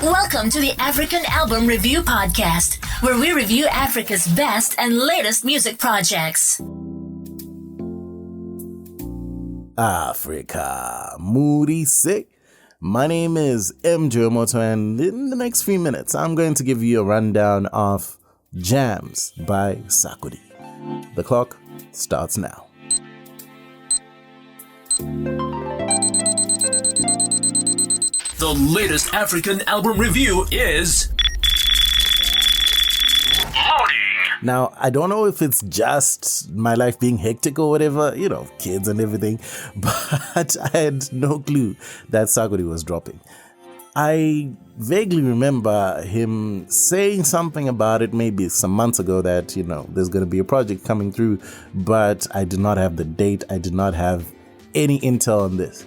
Welcome to the African Album Review Podcast, where we review Africa's best and latest music projects. Africa, moody sick. My name is Wemoto, and in the next few minutes, I'm going to give you a rundown of Jamz by Sarkodie. The clock starts now. The latest African album review is loading. Now, I don't know if it's just my life being hectic or whatever, kids and everything, but I had no clue that Sarkodie was dropping. I vaguely remember him saying something about it maybe some months ago that, there's going to be a project coming through, but I did not have the date. I did not have any intel on this.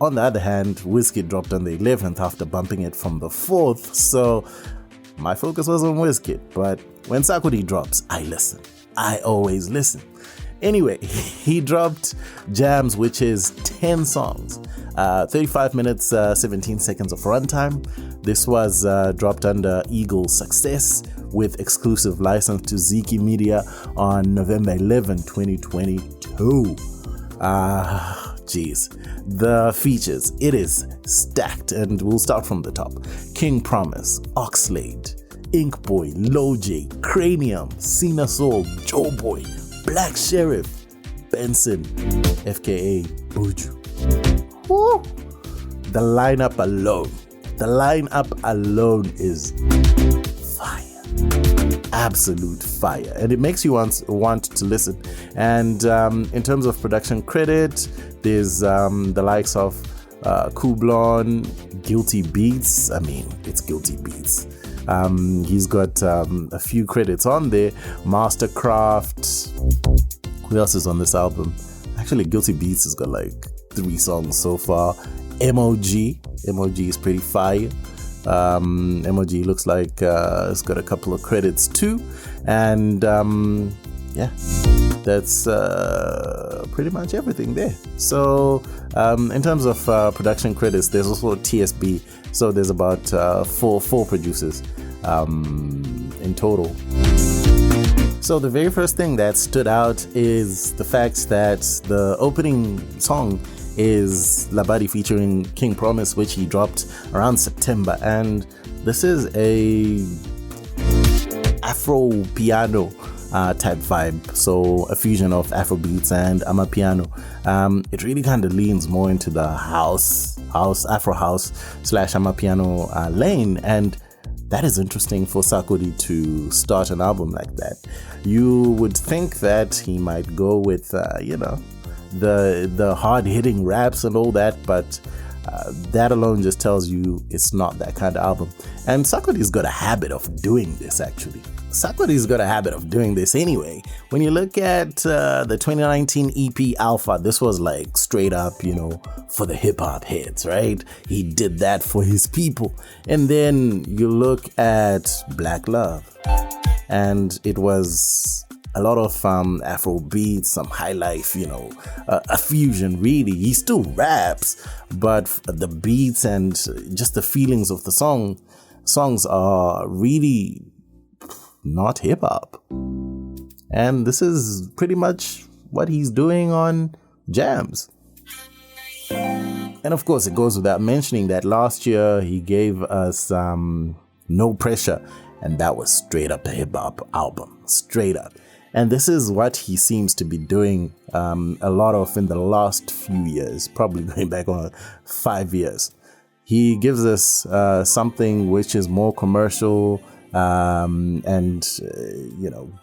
On the other hand, Wizkid dropped on the 11th after bumping it from the 4th, so my focus was on Wizkid. But when Sarkodie drops, I listen. I always listen. Anyway, he dropped Jamz, which is 10 songs, 35 minutes, 17 seconds of runtime. This was dropped under Eagle Success with exclusive license to Ziki Media on November 11, 2022. The features, it is stacked, and we'll start from the top. King Promise, Oxlade, Ink Boy, Lil J, Cranium, Cena Soul, Joe Boy, Black Sheriff, Benson, FKA Buju. Woo! The lineup alone is fire. Absolute fire, and it makes you want to listen. And in terms of production credit, there's the likes of Kublon, Guilty Beats. It's Guilty Beats. He's got a few credits on there. Mastercraft. Who else is on this album? Actually, Guilty Beats has got like 3 songs so far. MOG is pretty fire. MOG looks like it's got a couple of credits too, and that's pretty much everything there. So in terms of production credits, there's also TSB, so there's about four producers in total. So the very first thing that stood out is the fact that the opening song is Labadi featuring King Promise, which he dropped around September, and this is a Afro piano type vibe, so a fusion of Afro beats and Amapiano. It really kind of leans more into the Afro house / Amapiano lane, and that is interesting for Sarkodie to start an album like that. You would think that he might go with the hard-hitting raps and all that, but that alone just tells you it's not that kind of album. And Sarkodie's got a habit of doing this, actually. Sarkodie's got a habit of doing this anyway. When you look at the 2019 EP Alpha, this was like straight up, for the hip-hop heads, right? He did that for his people. And then you look at Black Love, and it was a lot of Afro beats, some high life, a fusion really. He still raps, but the beats and just the feelings of the songs are really not hip hop. And this is pretty much what he's doing on Jamz. And of course, it goes without mentioning that last year he gave us No Pressure, and that was straight up a hip hop album, straight up. And this is what he seems to be doing a lot of in the last few years, probably going back on 5 years. He gives us something which is more commercial and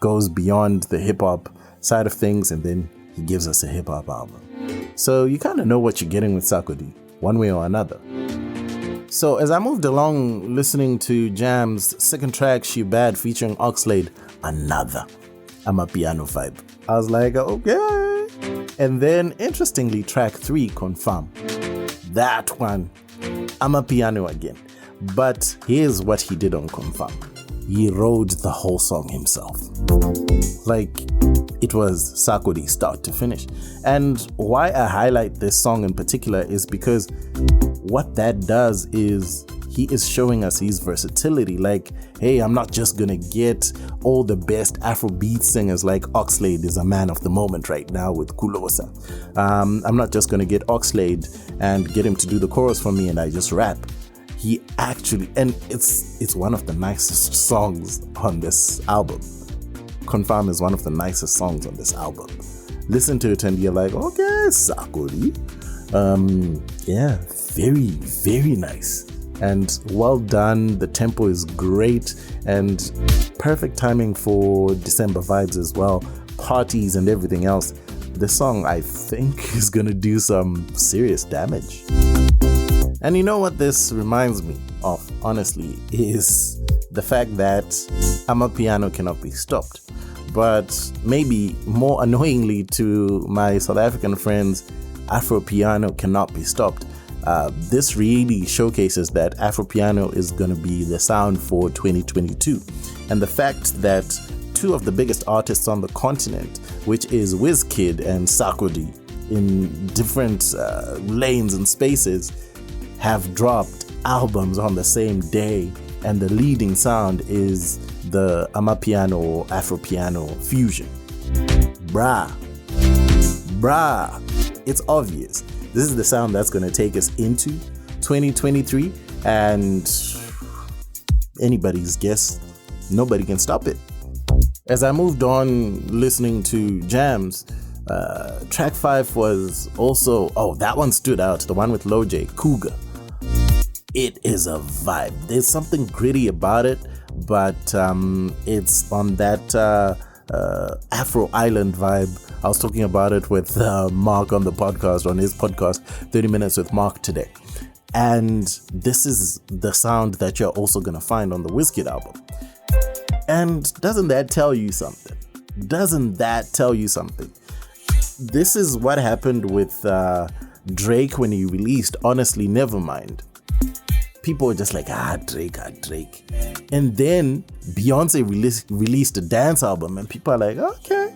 goes beyond the hip hop side of things, and then he gives us a hip hop album. So you kind of know what you're getting with Sarkodie, one way or another. So as I moved along listening to Jamz' second track, She Bad, featuring Oxlade, another Amapiano vibe. I was like, okay. And then interestingly, track 3, Confirm. That one, Amapiano again. But here's what he did on Confirm. He wrote the whole song himself. Like, it was Sarkodie start to finish. And why I highlight this song in particular is because what that does is he is showing us his versatility. Like, hey, I'm not just gonna get all the best Afrobeat singers like Oxlade is a man of the moment right now with Kulosa. I'm not just gonna get Oxlade and get him to do the chorus for me and I just rap. He actually, and it's one of the nicest songs on this album. Confirm is one of the nicest songs on this album. Listen to it and you're like, okay, Sarkodie. Yeah, very, very nice. And well done. The tempo is great and perfect timing for December vibes as well. Parties and everything else. This song, I think, is gonna do some serious damage. And you know what this reminds me of, honestly, is the fact that Amapiano cannot be stopped. But maybe more annoyingly to my South African friends, Afropiano cannot be stopped. This really showcases that Afropiano is going to be the sound for 2022. And the fact that two of the biggest artists on the continent, which is Wizkid and Sarkodie, in different lanes and spaces, have dropped albums on the same day, and the leading sound is the Amapiano or Afropiano fusion. Bruh, it's obvious. This is the sound that's going to take us into 2023, and anybody's guess, nobody can stop it. As I moved on listening to Jamz, track 5 was also, that one stood out, the one with Lil J, Cougar. It is a vibe. There's something gritty about it, but it's on that Afro Island vibe. I was talking about it with Mark on the podcast, on his podcast, 30 Minutes with Mark today. And this is the sound that you're also going to find on the Wizkid album. And doesn't that tell you something? This is what happened with Drake when he released Honestly Nevermind. People were just like, Drake. And then Beyonce released a dance album, and people are like, okay,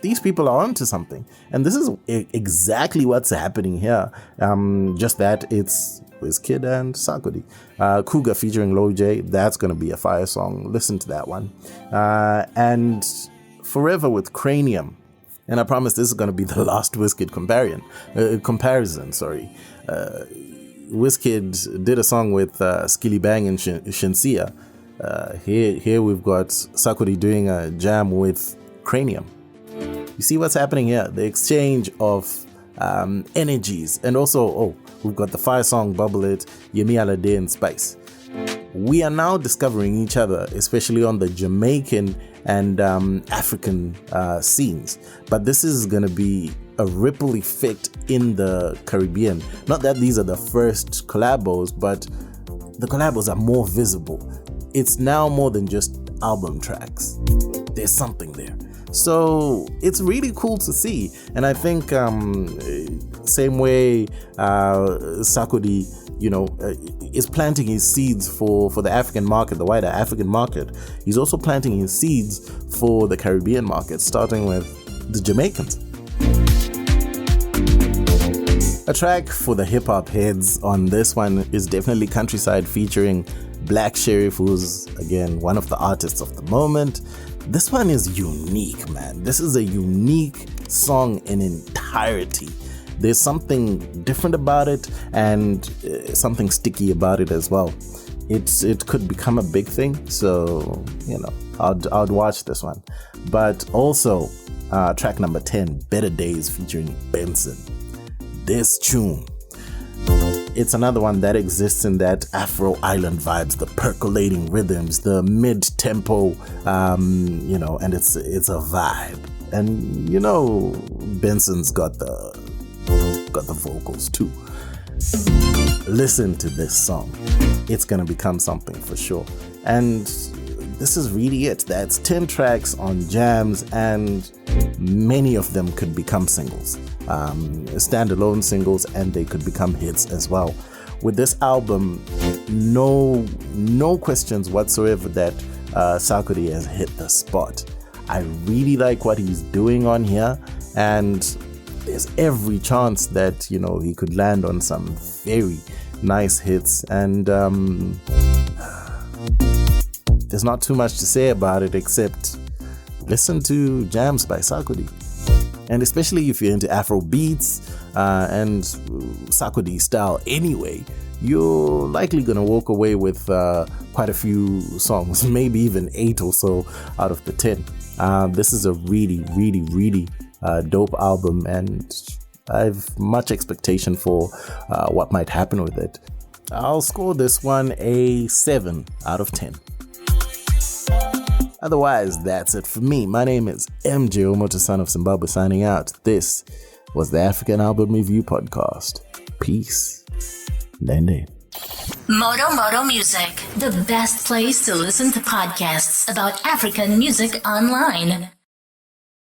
these people are onto something. And this is exactly what's happening here. Just that it's Wizkid and Sarkodie. Cougar featuring Lil J, that's going to be a fire song. Listen to that one. And Forever with Cranium. And I promise this is going to be the last Wizkid comparison. Wizkid did a song with Skilly Bang and Shinsia. Here we've got Sarkodie doing a jam with Cranium. You see what's happening here? The exchange of energies. And also, we've got the fire song Bubble It, Yemi Alade and Spice. We are now discovering each other, especially on the Jamaican and African scenes. But this is going to be a ripple effect in the Caribbean. Not that these are the first collabos, but the collabos are more visible. It's now more than just album tracks. There's something there. So it's really cool to see. And I think same way Sarkodie, is planting his seeds for the African market, the wider African market. He's also planting his seeds for the Caribbean market, starting with the Jamaicans. A track for the hip-hop heads on this one is definitely Countryside featuring Black Sheriff, who's, again, one of the artists of the moment. This one is unique, man. This is a unique song in entirety. There's something different about it and something sticky about it as well. It could become a big thing, so, I'd watch this one. But also, track number 10, Better Days featuring Benson. This tune, it's another one that exists in that Afro Island vibes, the percolating rhythms, the mid-tempo, and it's a vibe. And Benson's got the vocals too. Listen to this song. It's gonna become something for sure. And this is really it. That's 10 tracks on Jamz, and many of them could become singles, standalone singles, and they could become hits as well. With this album, no questions whatsoever that Sarkodie has hit the spot. I really like what he's doing on here, and there's every chance that he could land on some very, nice hits, and there's not too much to say about it except listen to Jamz by Sarkodie. And especially if you're into Afro beats and Sarkodie style anyway, you're likely going to walk away with quite a few songs, maybe even 8 or so out of the 10. This is a really, really, really dope album, and I have much expectation for what might happen with it. I'll score this one a 7 out of 10. Otherwise, that's it for me. My name is MJ Wemoto, son of Zimbabwe, signing out. This was the African Album Review Podcast. Peace. Nene. Moto Music, the best place to listen to podcasts about African music online.